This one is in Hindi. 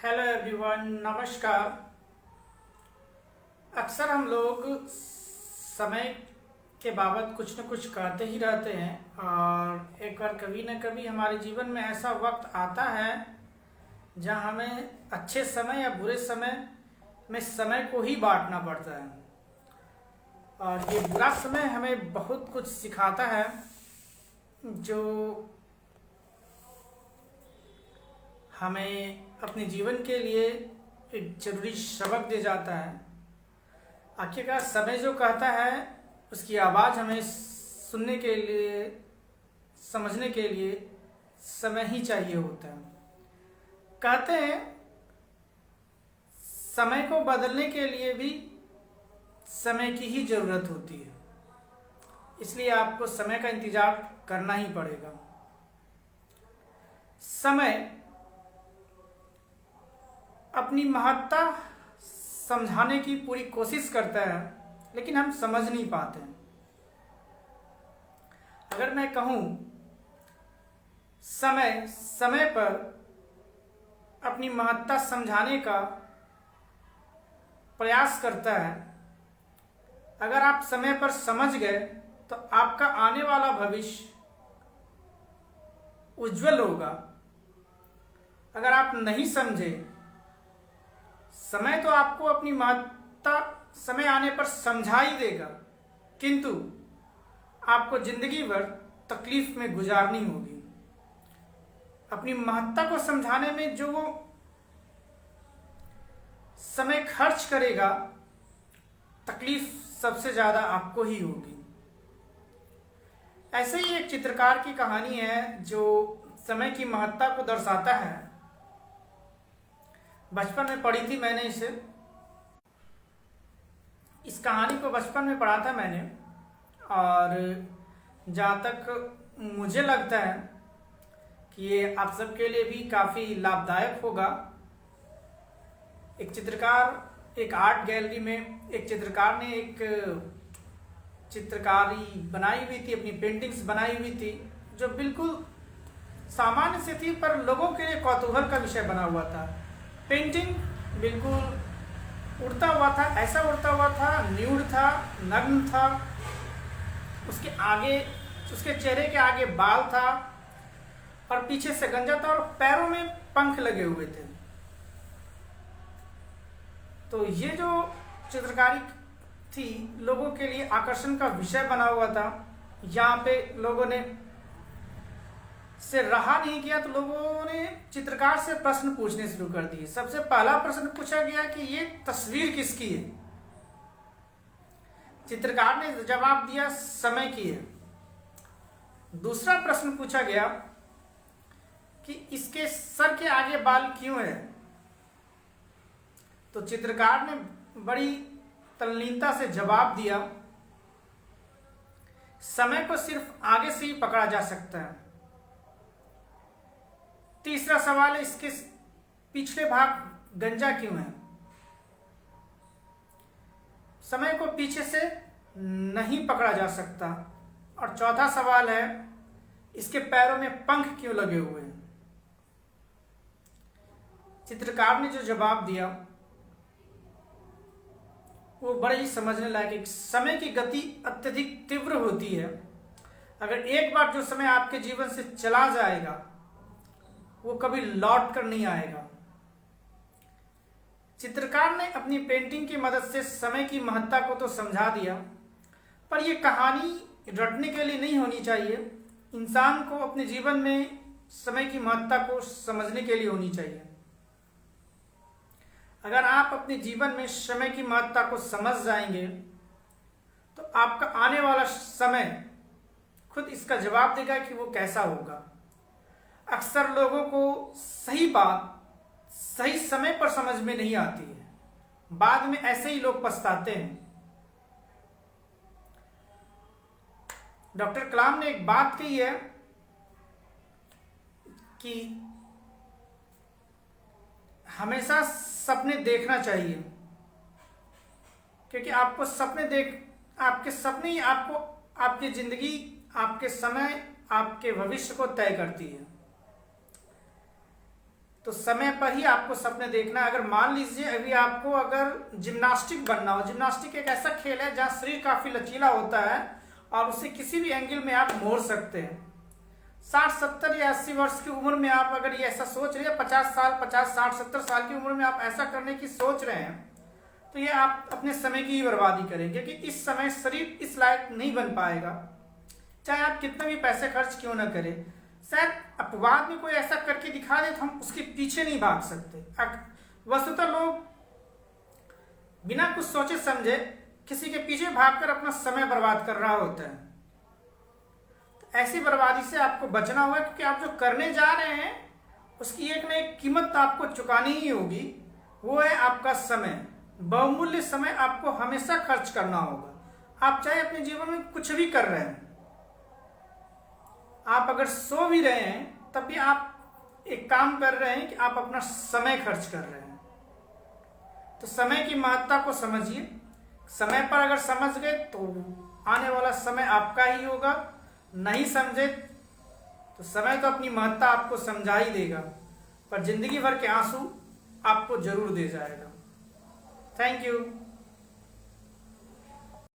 हेलो एवरीवन, नमस्कार। अक्सर हम लोग समय के बाबत कुछ न कुछ कहते ही रहते हैं और एक बार कभी न कभी हमारे जीवन में ऐसा वक्त आता है जहां हमें अच्छे समय या बुरे समय में समय को ही बांटना पड़ता है। और ये बुरा समय हमें बहुत कुछ सिखाता है जो हमें अपने जीवन के लिए एक जरूरी सबक दे जाता है। आखिरकार समय जो कहता है उसकी आवाज़ हमें सुनने के लिए, समझने के लिए समय ही चाहिए होता है। कहते हैं समय को बदलने के लिए भी समय की ही ज़रूरत होती है, इसलिए आपको समय का इंतज़ार करना ही पड़ेगा। समय अपनी महत्ता समझाने की पूरी कोशिश करता है, लेकिन हम समझ नहीं पाते। अगर मैं कहूँ समय समय पर अपनी महत्ता समझाने का प्रयास करता है। अगर आप समय पर समझ गए तो आपका आने वाला भविष्य उज्जवल होगा। अगर आप नहीं समझे, समय तो आपको अपनी महत्ता समय आने पर समझा ही देगा, किंतु आपको जिंदगी भर तकलीफ में गुजारनी होगी। अपनी महत्ता को समझाने में जो वो समय खर्च करेगा, तकलीफ सबसे ज़्यादा आपको ही होगी। ऐसे ही एक चित्रकार की कहानी है जो समय की महत्ता को दर्शाता है। बचपन में पढ़ी थी मैंने इस कहानी को बचपन में पढ़ा था मैंने, और जहाँ तक मुझे लगता है कि ये आप सबके लिए भी काफ़ी लाभदायक होगा। एक आर्ट गैलरी में एक चित्रकार ने एक चित्रकारी बनाई हुई थी, अपनी पेंटिंग्स बनाई हुई थी जो बिल्कुल सामान्य से थी, पर लोगों के लिए कौतूहल का विषय बना हुआ था। पेंटिंग बिल्कुल उड़ता हुआ था, ऐसा उड़ता हुआ था, न्यूड था, नग्न था। उसके चेहरे के आगे बाल था और पीछे से गंजा था और पैरों में पंख लगे हुए थे। तो ये जो चित्रकारी थी लोगों के लिए आकर्षण का विषय बना हुआ था। यहाँ पे लोगों ने से रहा नहीं किया तो लोगों ने चित्रकार से प्रश्न पूछने शुरू कर दिए। सबसे पहला प्रश्न पूछा गया कि ये तस्वीर किसकी है। चित्रकार ने जवाब दिया समय की है। दूसरा प्रश्न पूछा गया कि इसके सर के आगे बाल क्यों है। तो चित्रकार ने बड़ी तल्लीनता से जवाब दिया, समय को सिर्फ आगे से ही पकड़ा जा सकता है। तीसरा सवाल है, इसके पिछले भाग गंजा क्यों है। समय को पीछे से नहीं पकड़ा जा सकता। और चौथा सवाल है, इसके पैरों में पंख क्यों लगे हुए हैं। चित्रकार ने जो जवाब दिया वो बड़े ही समझने लायक। समय की गति अत्यधिक तीव्र होती है। अगर एक बार जो समय आपके जीवन से चला जाएगा वो कभी लौट कर नहीं आएगा। चित्रकार ने अपनी पेंटिंग की मदद से समय की महत्ता को तो समझा दिया, पर यह कहानी रटने के लिए नहीं होनी चाहिए। इंसान को अपने जीवन में समय की महत्ता को समझने के लिए होनी चाहिए। अगर आप अपने जीवन में समय की महत्ता को समझ जाएंगे तो आपका आने वाला समय खुद इसका जवाब देगा कि वो कैसा होगा। अक्सर लोगों को सही बात सही समय पर समझ में नहीं आती है, बाद में ऐसे ही लोग पछताते हैं। डॉक्टर कलाम ने एक बात कही है कि हमेशा सपने देखना चाहिए, क्योंकि आपके सपने ही आपको आपकी जिंदगी, आपके समय, आपके भविष्य को तय करती है। तो समय पर ही आपको सपने देखना है। अगर मान लीजिए अभी आपको अगर जिम्नास्टिक बनना हो, जिम्नास्टिक एक ऐसा खेल है जहाँ शरीर काफी लचीला होता है और उसे किसी भी एंगल में आप मोड़ सकते हैं। 60, 70 या 80 वर्ष की उम्र में आप अगर ये ऐसा सोच रहे हैं, 50 साल, 50, 60, 70 साल की उम्र में आप ऐसा करने की सोच रहे हैं, तो ये आप अपने समय की ही बर्बादी करेंगे, क्योंकि इस समय शरीर इस लायक नहीं बन पाएगा, चाहे आप कितने भी पैसे खर्च क्यों ना करें। शायद अपवाद में कोई ऐसा करके दिखा दे तो हम उसके पीछे नहीं भाग सकते। वस्तुतः लोग बिना कुछ सोचे समझे किसी के पीछे भागकर अपना समय बर्बाद कर रहा होता है। तो ऐसी बर्बादी से आपको बचना होगा, क्योंकि आप जो करने जा रहे हैं उसकी एक न एक कीमत आपको चुकानी ही होगी। वो है आपका समय। बहुमूल्य समय आपको हमेशा खर्च करना होगा। आप चाहे अपने जीवन में कुछ भी कर रहे हैं, आप अगर सो भी रहे हैं तब भी आप एक काम कर रहे हैं कि आप अपना समय खर्च कर रहे हैं। तो समय की महत्ता को समझिए। समय पर अगर समझ गए तो आने वाला समय आपका ही होगा, नहीं समझे तो समय तो अपनी महत्ता आपको समझा ही देगा, पर जिंदगी भर के आंसू आपको जरूर दे जाएगा। Thank you.